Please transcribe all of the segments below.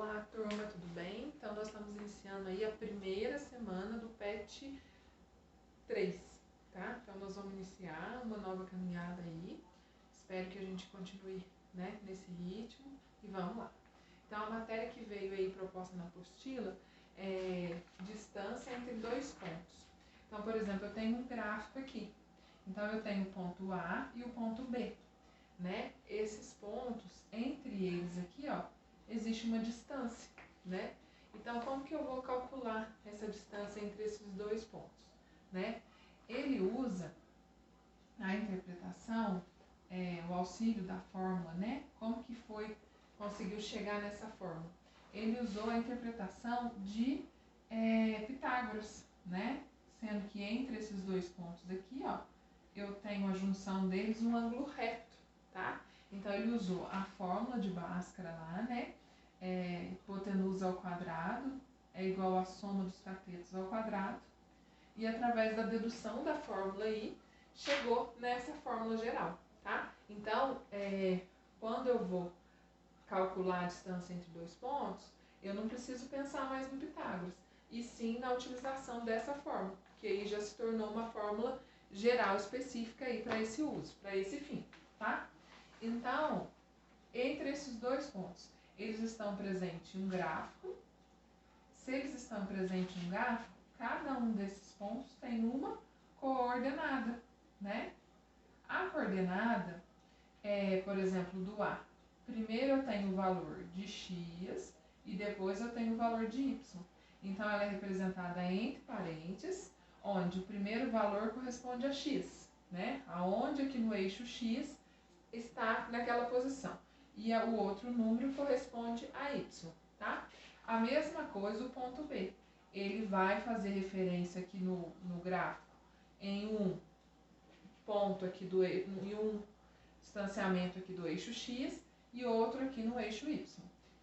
Olá, turma, tudo bem? Então, nós estamos iniciando aí a primeira semana do PET 3, tá? Então, nós vamos iniciar uma nova caminhada aí. Espero que a gente continue, né, nesse ritmo e vamos lá. Então, a matéria que veio aí proposta na apostila é distância entre dois pontos. Então, por exemplo, eu tenho um gráfico aqui. Então, eu tenho o ponto A e o ponto B, né? Esses pontos, entre eles aqui, ó, existe uma distância, né? Então, como que eu vou calcular essa distância entre esses dois pontos, né? Ele usa a interpretação, o auxílio da fórmula, né? Como que conseguiu chegar nessa fórmula? Ele usou a interpretação de Pitágoras, né? Sendo que entre esses dois pontos aqui, ó, eu tenho a junção deles um ângulo reto, tá? Então, ele usou a fórmula de Bhaskara lá, né? Hipotenusa ao quadrado é igual à soma dos catetos ao quadrado. E através da dedução da fórmula aí, chegou nessa fórmula geral, tá? Então, quando eu vou calcular a distância entre dois pontos, eu não preciso pensar mais no Pitágoras, e sim na utilização dessa fórmula, que aí já se tornou uma fórmula geral específica aí para esse uso, para esse fim, tá? Então, entre esses dois pontos, eles estão presentes um gráfico. Se eles estão presentes um gráfico, cada um desses pontos tem uma coordenada, né? A coordenada por exemplo, do A. Primeiro eu tenho o valor de x e depois eu tenho o valor de y. Então, ela é representada entre parênteses, onde o primeiro valor corresponde a x, né? Aonde aqui no eixo x está naquela posição. E o outro número corresponde a y, tá? A mesma coisa o ponto B. Ele vai fazer referência aqui no gráfico em um ponto aqui em um distanciamento aqui do eixo x e outro aqui no eixo y.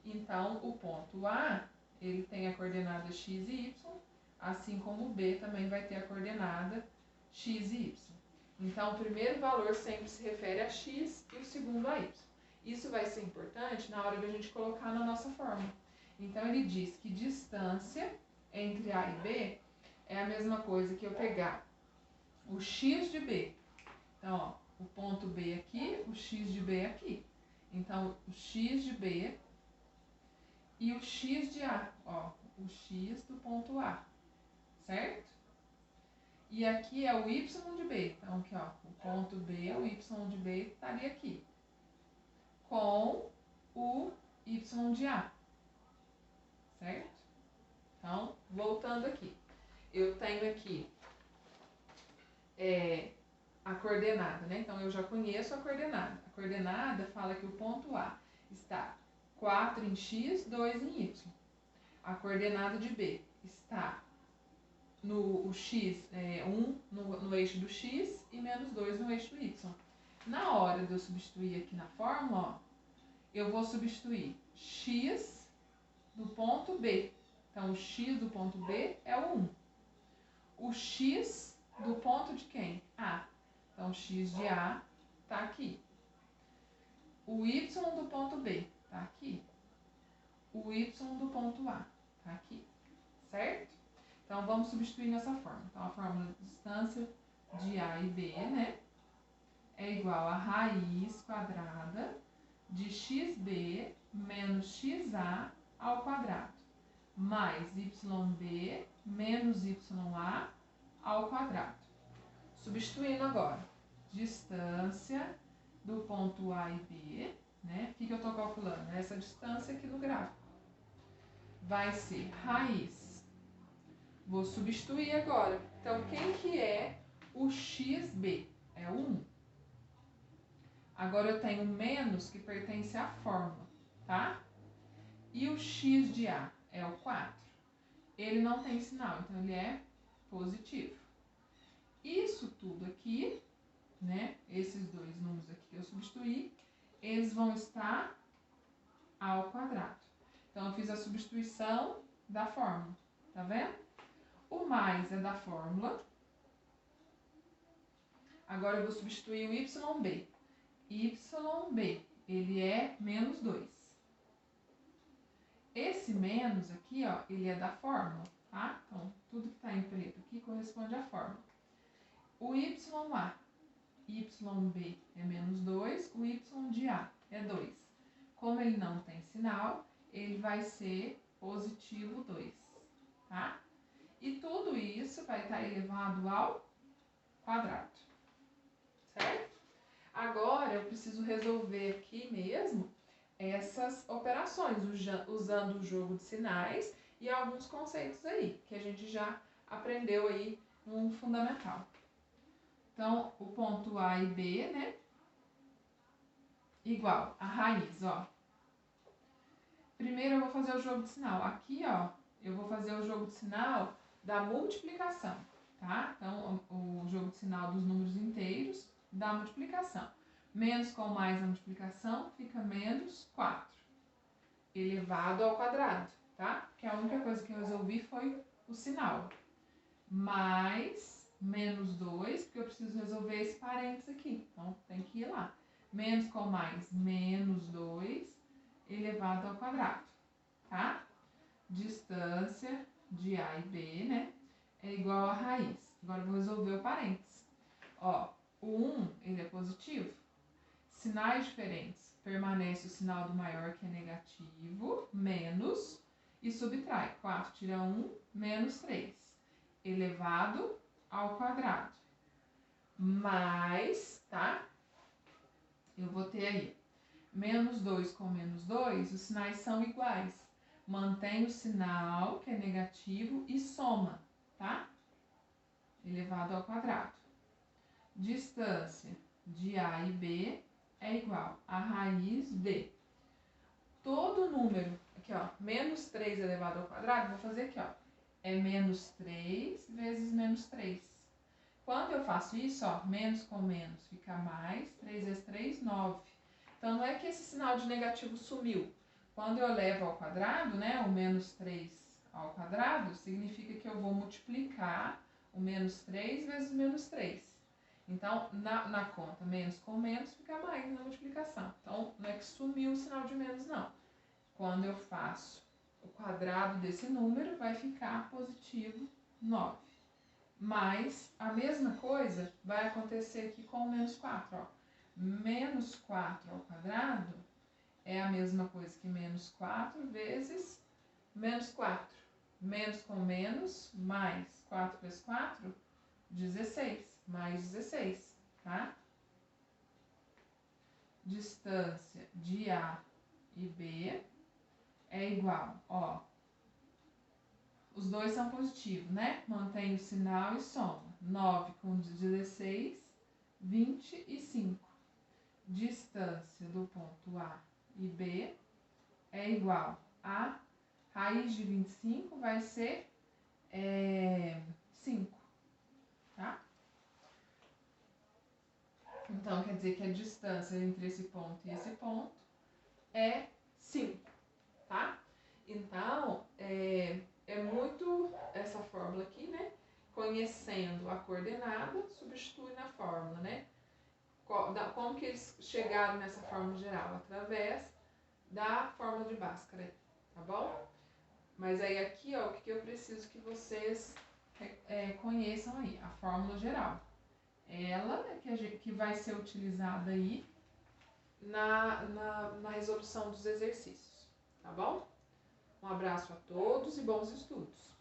Então, o ponto A, ele tem a coordenada x e y, assim como o B também vai ter a coordenada x e y. Então, o primeiro valor sempre se refere a x e o segundo a y. Isso vai ser importante na hora de a gente colocar na nossa fórmula. Então, ele diz que distância entre A e B é a mesma coisa que eu pegar o x de B. Então, ó, o ponto B aqui, o x de B aqui. Então, o x de B e o x de A, ó, o x do ponto A, certo? E aqui é o y de B. Então, aqui, ó, o ponto B, o y de B estaria aqui. Com o y de A. Certo? Então, voltando aqui. Eu tenho aqui a coordenada, né? Então, eu já conheço a coordenada. A coordenada fala que o ponto A está 4 em x, 2 em y. A coordenada de B está no x, 1 no eixo do x e menos 2 no eixo do y. Na hora de eu substituir aqui na fórmula, ó, eu vou substituir x do ponto B. Então, o x do ponto B é o 1. O x do ponto de quem? A. Então, x de A está aqui. O y do ponto B está aqui. O y do ponto A está aqui. Certo? Então, vamos substituir nessa fórmula. Então, a fórmula de distância de A e B, né, é igual a raiz quadrada de xb menos xa ao quadrado, mais yb menos ya ao quadrado. Substituindo agora, distância do ponto A e B, né? O que eu estou calculando? Essa distância aqui no gráfico. Vai ser raiz. Vou substituir agora. Então, quem que é o xb? É o 1. Agora eu tenho menos que pertence à fórmula, tá? E o x de A é o 4. Ele não tem sinal, então ele é positivo. Isso tudo aqui, né? Esses dois números aqui que eu substituí, eles vão estar ao quadrado. Então, eu fiz a substituição da fórmula, tá vendo? O mais é da fórmula. Agora, eu vou substituir o YB. YB, ele é menos 2. esse menos aqui, ó, ele é da fórmula, tá? Então, tudo que tá em preto aqui corresponde à fórmula. O YA, YB é menos 2, o Y de A é 2. Como ele não tem sinal, ele vai ser positivo 2, tá? E tudo isso vai estar elevado ao quadrado, certo? Agora, eu preciso resolver aqui mesmo essas operações, usando o jogo de sinais e alguns conceitos aí, que a gente já aprendeu aí no fundamental. Então, o ponto A e B, né? Igual a raiz, ó. Primeiro eu vou fazer o jogo de sinal. Aqui, ó, eu vou fazer o jogo de sinal da multiplicação, tá? Então, o jogo de sinal dos números inteiros da multiplicação. Menos com mais na multiplicação fica menos 4, elevado ao quadrado, tá? Porque a única coisa que eu resolvi foi o sinal. Mais menos 2, porque eu preciso resolver esse parênteses aqui. Então, tem que ir lá. Menos com mais, menos 2, elevado ao quadrado, tá? Distância de A e B, né? É igual a raiz. Agora, eu vou resolver o parênteses. Ó, o 1, ele é positivo. Sinais diferentes. Permanece o sinal do maior, que é negativo, menos, e subtrai. 4 tira 1, menos 3. Elevado ao quadrado. Mais, tá? Eu vou ter aí menos 2 com menos 2, os sinais são iguais. Mantém o sinal, que é negativo, e soma, tá? Elevado ao quadrado. Distância de A e B é igual a raiz de todo número, aqui ó, menos 3 elevado ao quadrado, vou fazer aqui ó, é menos 3 vezes menos 3. Quando eu faço isso, ó, menos com menos fica mais, 3 vezes 3, 9. Então, não é que esse sinal de negativo sumiu. Quando eu levo ao quadrado, né, o menos 3 ao quadrado, significa que eu vou multiplicar o menos 3 vezes menos 3. Então, na conta, menos com menos fica mais na multiplicação. Então, não é que sumiu o sinal de menos, não. Quando eu faço o quadrado desse número, vai ficar positivo 9. Mas a mesma coisa vai acontecer aqui com o menos 4, ó. Menos 4 ao quadrado é a mesma coisa que menos 4 vezes menos 4. Menos com menos, mais 4 vezes 4, 16. Mais 16, tá? Distância de A e B é igual, ó. Os dois são positivos, né? Mantém o sinal e soma. 9 com 16, 25. Distância do ponto A e B é igual a raiz de 25 vai ser 5, tá? Então, quer dizer que a distância entre esse ponto e esse ponto é 5, tá? Então, é muito essa fórmula aqui, né? Conhecendo a coordenada, substitui na fórmula, né? Como que eles chegaram nessa fórmula geral? Através da fórmula de Bhaskara, tá bom? Mas aí aqui, ó, o que eu preciso que vocês conheçam aí? A fórmula geral. Ela que vai ser utilizada aí na resolução dos exercícios, tá bom? Um abraço a todos e bons estudos!